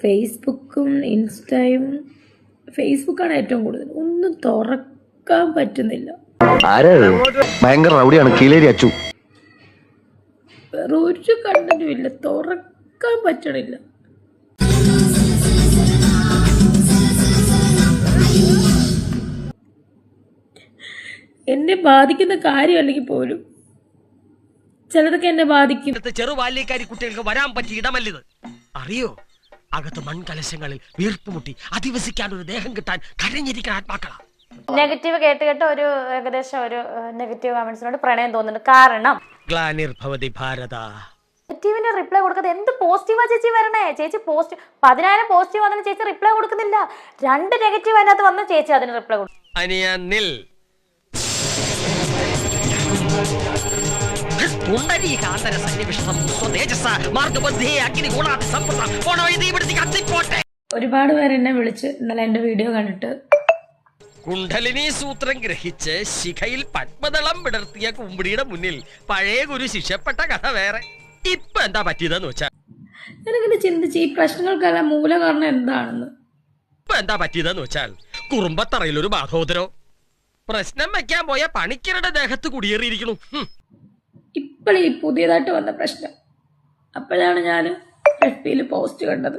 ഫേസ്ബുക്കും ഇൻസ്റ്റയും ഫേസ്ബുക്കാണ് ഏറ്റവും കൂടുതൽ. ഒന്നും തുറക്കാൻ പറ്റുന്നില്ല. ഭയങ്കര റൗഡിയാണ് കീലേരി അച്ചു. വേറെ ഒരു കണ്ടന്റും ഇല്ല, തുറക്കാൻ പറ്റണില്ല. എന്നെ ബാധിക്കുന്ന കാര്യമല്ലെങ്കിൽ പോലും ചിലതൊക്കെ എന്നെ ബാധിക്കും. ചെറുബാല്യക്കാരി കുട്ടികൾക്ക് വരാൻ പറ്റിയ ഇടമല്ലിത്. അറിയോ, അകത്ത് മൺകലശങ്ങളിൽ വീർപ്പുമുട്ടി അധിവസിക്കാൻ ഒരു ദേഹം കിട്ടാൻ കരഞ്ഞിരിക്കാൻ ആത്മാക്കളാ. നെഗറ്റീവ് കേട്ട് ഒരു ഏകദേശം ഒരു നെഗറ്റീവ് കമന്റ്സിനോട് പ്രണയം തോന്നുന്നുണ്ട്. കാരണം ഗ്ലാനിർഭവതി ഭാരത. നെഗറ്റീവിന് റിപ്ലൈ കൊടുക്കാതെ എന്ത് പോസിറ്റീവാ ചേച്ചി വരണേ? ചേച്ചി 10,000 പോസിറ്റീവ് വന്നിട്ട് ചേച്ചി റിപ്ലൈ കൊടുക്കുന്നില്ല. 2 നെഗറ്റീവ് അതിനകത്ത് വന്ന് ചേച്ചി അതിന് റിപ്ലൈ കൊടുക്കും. ഒരുപാട് പേര് എന്നെ വിളിച്ച് ഇന്നലെ എന്റെ വീഡിയോ കണ്ടിട്ട് കുണ്ഡലിനി സൂത്രം ഗ്രഹിച്ച് ശിഖയിൽ പത്മദളം വിടർത്തിയ കുമ്പിടിയുടെ മുന്നിൽ പഴയ ഗുരു ശിക്ഷപ്പെട്ട കഥ വേറെ. ഇപ്പൊ എന്താ പറ്റിയതെന്ന് വെച്ചാൽ ഞാനിങ്ങനെ ചിന്തിച്ച് ഈ പ്രശ്നങ്ങൾക്കെല്ലാം മൂലകാരണം എന്താണെന്ന്. ഇപ്പൊ എന്താ പറ്റിയതെന്ന് വെച്ചാൽ കുറുമ്പത്തറയിൽ ഒരു ബാധോദരോ പ്രശ്നം വെക്കാൻ പോയ പണിക്കരുടെ ദേഹത്ത് കുടിയേറിയിരിക്കണു. ഇപ്പോഴീ പുതിയതായിട്ട് വന്ന പ്രശ്നം. അപ്പോഴാണ് ഞാൻ FB പോസ്റ്റ് കണ്ടത്.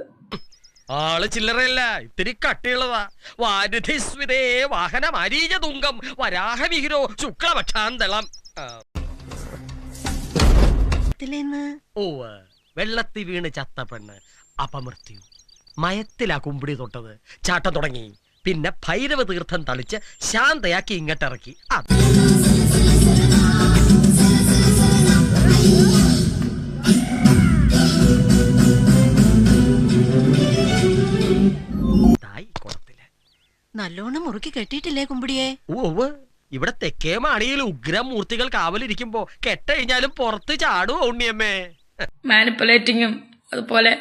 ആള് ചില്ലറയല്ല, ഇത്തിരി കട്ടിയുള്ളതാ. വാരുധിസ്വിതേ വാഹന മാരീച തുങ്കം വരാഹവിഹിരോ ശുക്ലപക്ഷാന്തളം. വെള്ളത്തി വീണ് ചത്ത പെണ്ണ് അപമൃത്യു. മയത്തിലാ കുമ്പിടി തൊട്ടത്. ചാട്ടം തുടങ്ങി. പിന്നെ ഭൈരവ തീർത്ഥം തളിച്ച് ശാന്തയാക്കി ഇങ്ങോട്ടിറക്കി. നല്ലോണം മുറുക്കി കെട്ടിയിട്ടില്ലേ കുമ്പിടിയെ? ഇവിടെ തെക്കേ മാണിയിൽ ഉഗ്രമൂർത്തികൾ കാവലിരിക്കുമ്പോ കെട്ടഴിഞ്ഞാലും പുറത്ത് ചാടുവോ ഉണ്ണിയമ്മേ? മാനിപ്പുലേറ്റിങ്ങും അതുപോലെ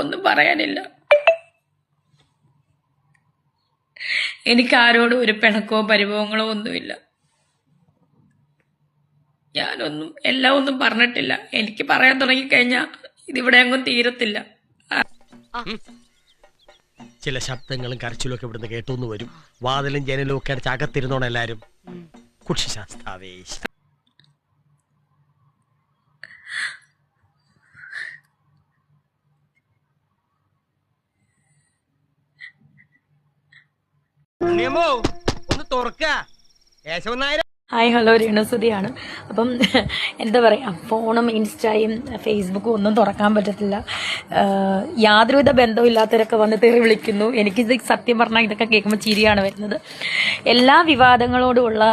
ഒന്നും പറയാനില്ല. എനിക്ക് ആരോടും ഒരു പിണക്കോ പരിഭവങ്ങളോ ഒന്നുമില്ല. ഞാനൊന്നും എല്ലാം ഒന്നും പറഞ്ഞിട്ടില്ല. എനിക്ക് പറയാൻ തുടങ്ങിക്കഴിഞ്ഞാൽ ഇതിവിടെ അങ്ങും തീരത്തില്ല. ചില ശബ്ദങ്ങളും കരച്ചിലും ഒക്കെ ഇവിടുന്ന് കേട്ടോന്ന് വരും. വാതിലും ജനലും ഒക്കെ അടച്ച് അകത്തിരുന്നോണം എല്ലാരും. കുക്ഷിശാസ്താവേശ ഒന്ന് തുറക്ക. ഹായ്, ഹലോ, രേണുസുതിയാണ്. അപ്പം എന്താ പറയുക, ഫോണും ഇൻസ്റ്റയും ഫേസ്ബുക്കും ഒന്നും തുറക്കാൻ പറ്റത്തില്ല. യാതൊരുവിധ ബന്ധവും ഇല്ലാത്തവരൊക്കെ വന്ന് തെറി വിളിക്കുന്നു. എനിക്കിത് സത്യം പറഞ്ഞാൽ ഇതൊക്കെ കേൾക്കുമ്പോൾ ചിരിയാണ് വരുന്നത്. എല്ലാ വിവാദങ്ങളോടുമുള്ള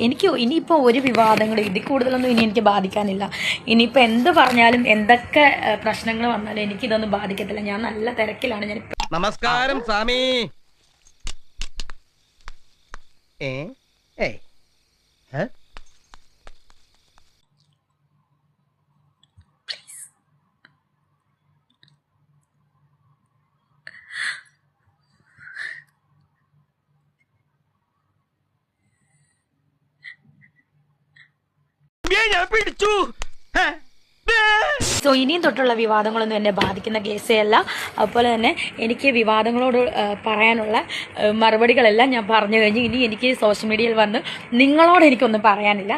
എനിക്ക് ഇനിയിപ്പോൾ ഒരു വിവാദങ്ങൾ ഇതിൽ കൂടുതലൊന്നും ഇനി എനിക്ക് ബാധിക്കാനില്ല. ഇനിയിപ്പോൾ എന്ത് പറഞ്ഞാലും എന്തൊക്കെ പ്രശ്നങ്ങൾ വന്നാലും എനിക്കിതൊന്നും ബാധിക്കത്തില്ല. ഞാൻ നല്ല തിരക്കിലാണ്. ഞാൻ നമസ്കാരം സ്വാമി. സോ ഇനിയും തൊട്ടുള്ള വിവാദങ്ങളൊന്നും എന്നെ ബാധിക്കുന്ന കേസേ അല്ല. അതുപോലെ തന്നെ എനിക്ക് വിവാദങ്ങളോട് പറയാനുള്ള മറുപടികളെല്ലാം ഞാൻ പറഞ്ഞു കഴിഞ്ഞു. ഇനി എനിക്ക് സോഷ്യൽ മീഡിയയിൽ വന്ന് നിങ്ങളോട് എനിക്കൊന്നും പറയാനില്ല.